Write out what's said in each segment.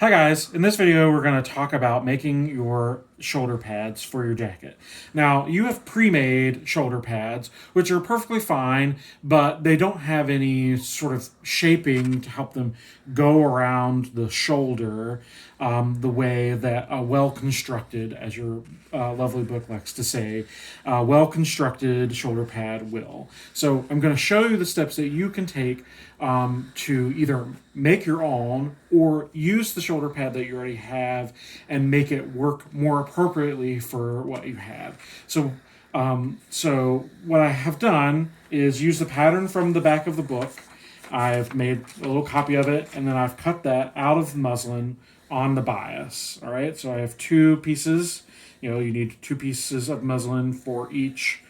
Hi guys, in this video we're going to talk about making your shoulder pads for your jacket. Now you have pre-made shoulder pads which are perfectly fine, but they don't have any sort of shaping to help them go around the shoulder the way that a well-constructed, as your lovely book likes to say, well-constructed shoulder pad will. So I'm going to show you the steps that you can take to either make your own or use the shoulder pad that you already have and make it work more appropriately for what you have. So what I have done is use the pattern from the back of the book. I've made a little copy of it, and then I've cut that out of muslin on the bias. All right, so I have two pieces. You need two pieces of muslin for each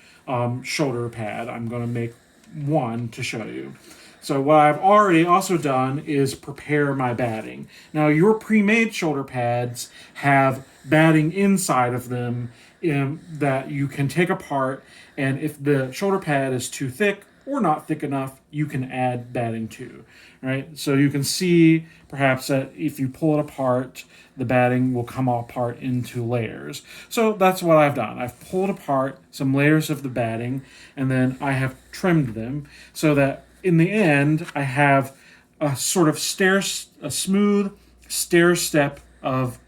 shoulder pad. I'm going to make one to show you. So what I've already also done is prepare my batting. Now your pre-made shoulder pads have batting inside of them that you can take apart, and if the shoulder pad is too thick or not thick enough, you can add batting too. Right? So you can see perhaps that if you pull it apart, the batting will come apart into layers. So that's what I've done. I've pulled apart some layers of the batting, and then I have trimmed them so that in the end, I have a sort of a smooth stair step of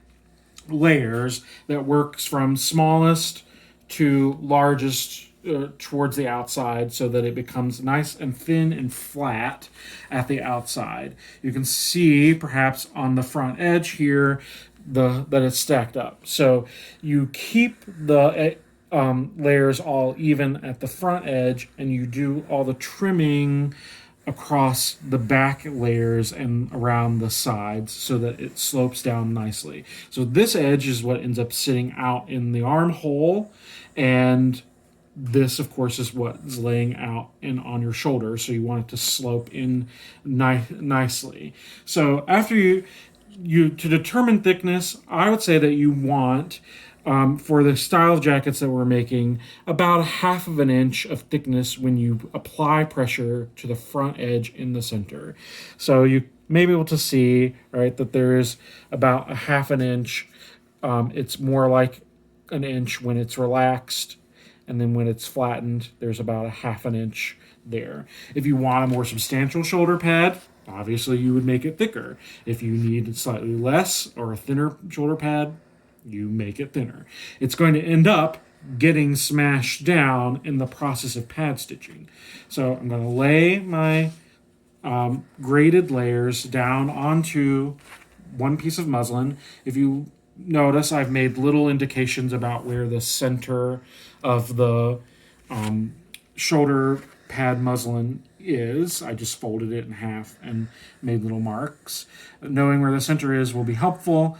layers that works from smallest to largest towards the outside, so that it becomes nice and thin and flat at the outside. You can see perhaps on the front edge here that it's stacked up. So you keep the layers all even at the front edge, and you do all the trimming across the back layers and around the sides so that it slopes down nicely. So this edge is what ends up sitting out in the armhole, and this, of course, is what is laying out in on your shoulder. So you want it to slope in nicely. So after you to determine thickness, I would say that you want for the style of jackets that we're making, about 1/2 of an inch of thickness when you apply pressure to the front edge in the center. So you may be able to see, right, that there is about 1/2 an inch. It's more like an inch when it's relaxed, and then when it's flattened, there's about 1/2 an inch there. If you want a more substantial shoulder pad, obviously you would make it thicker. If you need slightly less or a thinner shoulder pad, you make it thinner. It's going to end up getting smashed down in the process of pad stitching. So I'm going to lay my graded layers down onto one piece of muslin. If you notice, I've made little indications about where the center of the shoulder pad muslin is. I just folded it in half and made little marks. Knowing where the center is will be helpful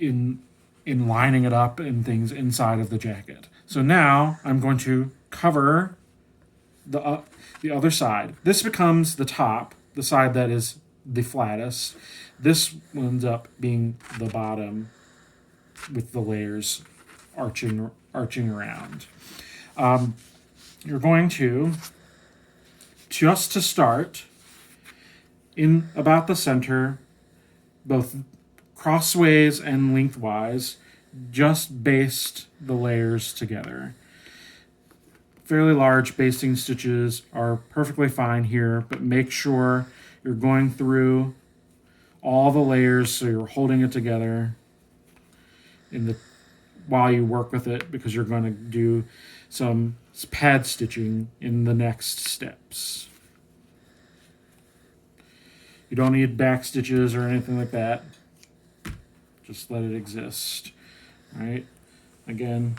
in lining it up and things inside of the jacket. So now I'm going to cover the other side. This becomes the top, the side that is the flattest. This ends up being the bottom with the layers arching around. You're going to, just to start, in about the center, both crossways and lengthwise, just baste the layers together. Fairly large basting stitches are perfectly fine here, but make sure you're going through all the layers so you're holding it together while you work with it, because you're going to do some pad stitching in the next steps. You don't need back stitches or anything like that. Just let it exist. All right. Again,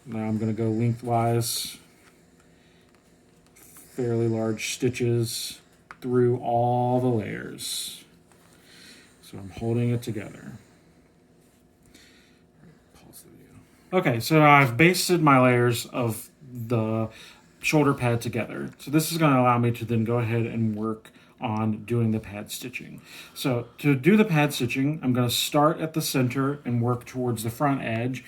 now I'm going to go lengthwise, fairly large stitches through all the layers. So I'm holding it together. Pause the video. Okay, so I've basted my layers of the shoulder pad together. So this is going to allow me to then go ahead and work on doing the pad stitching. So to do the pad stitching, I'm going to start at the center and work towards the front edge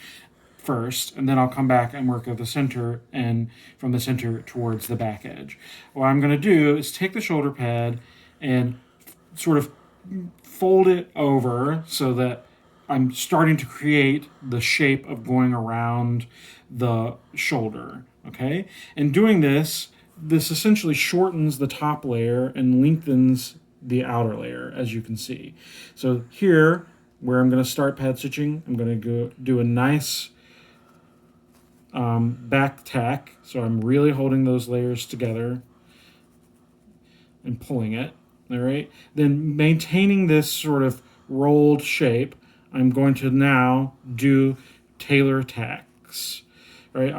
first, and then I'll come back and work at the center and from the center towards the back edge. What I'm going to do is take the shoulder pad and sort of fold it over so that I'm starting to create the shape of going around the shoulder, okay? And doing this essentially shortens the top layer and lengthens the outer layer, as you can see. So here, where I'm going to start pad stitching, I'm going to go do a nice back tack. So I'm really holding those layers together and pulling it, all right? Then maintaining this sort of rolled shape, I'm going to now do tailor tacks, right?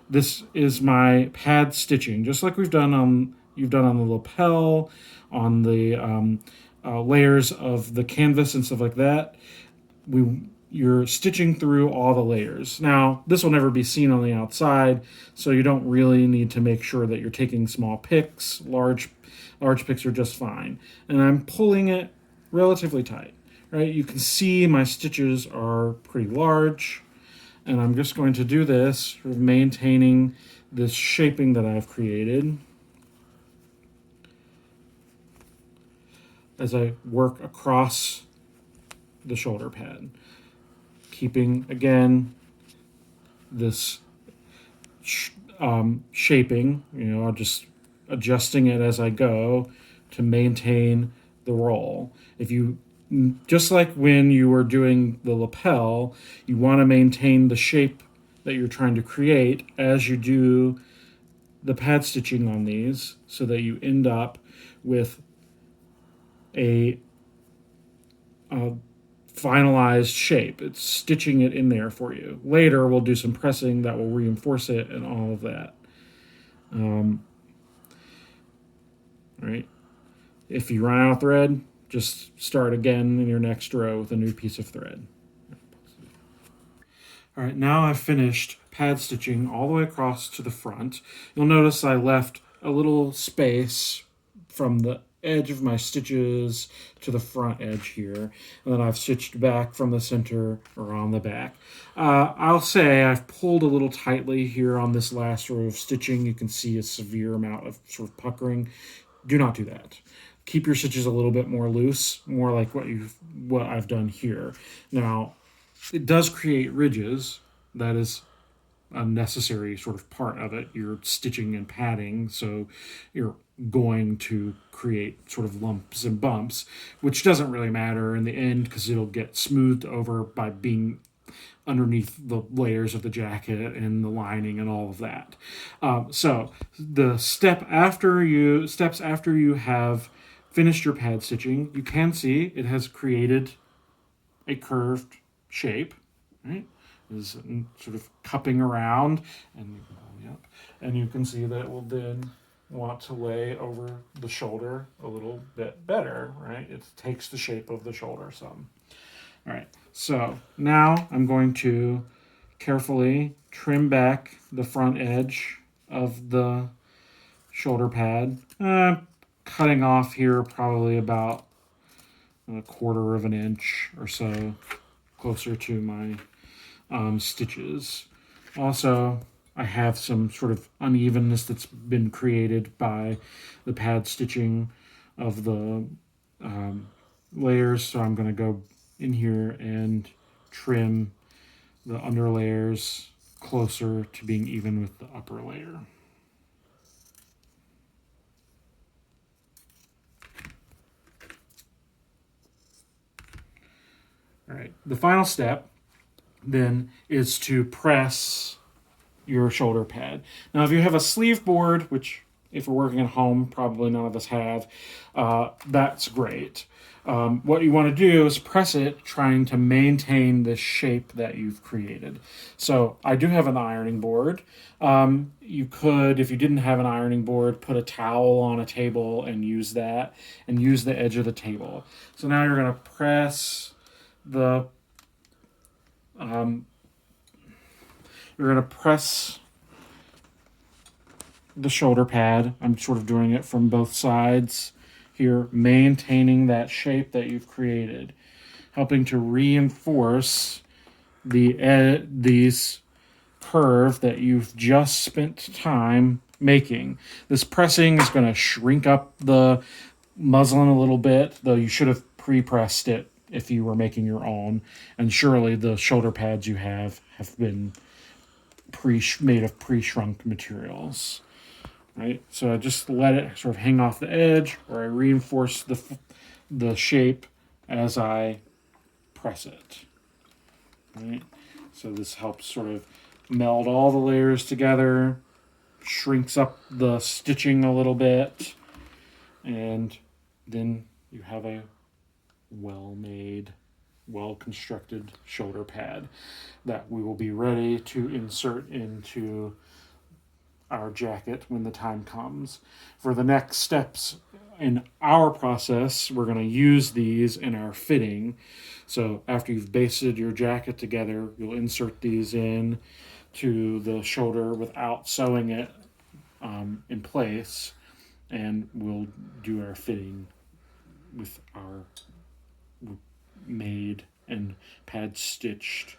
This is my pad stitching, just like you've done on the lapel, on the layers of the canvas and stuff like that. You're stitching through all the layers. Now, this will never be seen on the outside, so you don't really need to make sure that you're taking small picks. Large picks are just fine. And I'm pulling it relatively tight, right? You can see my stitches are pretty large, and I'm just going to do this, sort of maintaining this shaping that I've created as I work across the shoulder pad. Keeping, again, this shaping, I'm just adjusting it as I go to maintain the roll. Just like when you were doing the lapel, you want to maintain the shape that you're trying to create as you do the pad stitching on these, so that you end up with a finalized shape. It's stitching it in there for you. Later, we'll do some pressing that will reinforce it and all of that. Right? If you run out of thread, just start again in your next row with a new piece of thread. All right, now I've finished pad stitching all the way across to the front. You'll notice I left a little space from the edge of my stitches to the front edge here, and then I've stitched back from the center around the back. I'll say I've pulled a little tightly here on this last row of stitching. You can see a severe amount of sort of puckering. Do not do that. Keep your stitches a little bit more loose, more like what I've done here. Now, it does create ridges. That is a necessary sort of part of it. You're stitching and padding, so you're going to create sort of lumps and bumps, which doesn't really matter in the end because it'll get smoothed over by being underneath the layers of the jacket and the lining and all of that. So the steps after you have finished your pad stitching, you can see it has created a curved shape, right? Is sort of cupping around, and you can see that it will then want to lay over the shoulder a little bit better, right? It takes the shape of the shoulder some. All right, so now I'm going to carefully trim back the front edge of the shoulder pad, cutting off here probably about 1/4 of an inch or so, closer to my stitches. Also, I have some sort of unevenness that's been created by the pad stitching of the layers, so I'm going to go in here and trim the under layers closer to being even with the upper layer. All right, the final step then is to press your shoulder pad. Now, if you have a sleeve board, which if we're working at home, probably none of us have, that's great. What you want to do is press it, trying to maintain the shape that you've created. So I do have an ironing board. You could, if you didn't have an ironing board, put a towel on a table and use that, and use the edge of the table. So now you're going to press the shoulder pad. I'm sort of doing it from both sides here, maintaining that shape that you've created, helping to reinforce these curve that you've just spent time making. This pressing is going to shrink up the muslin a little bit, though you should have pre-pressed it if you were making your own, and surely the shoulder pads you have been made of pre-shrunk materials, right? So I just let it sort of hang off the edge, or I reinforce the shape as I press it, right? So this helps sort of meld all the layers together, shrinks up the stitching a little bit, and then you have a well-made, well-constructed shoulder pad that we will be ready to insert into our jacket when the time comes. For the next steps in our process, we're going to use these in our fitting. So after you've basted your jacket together, you'll insert these in to the shoulder without sewing it in place, and we'll do our fitting with our made and pad stitched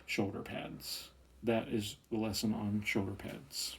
shoulder pads. That is the lesson on shoulder pads.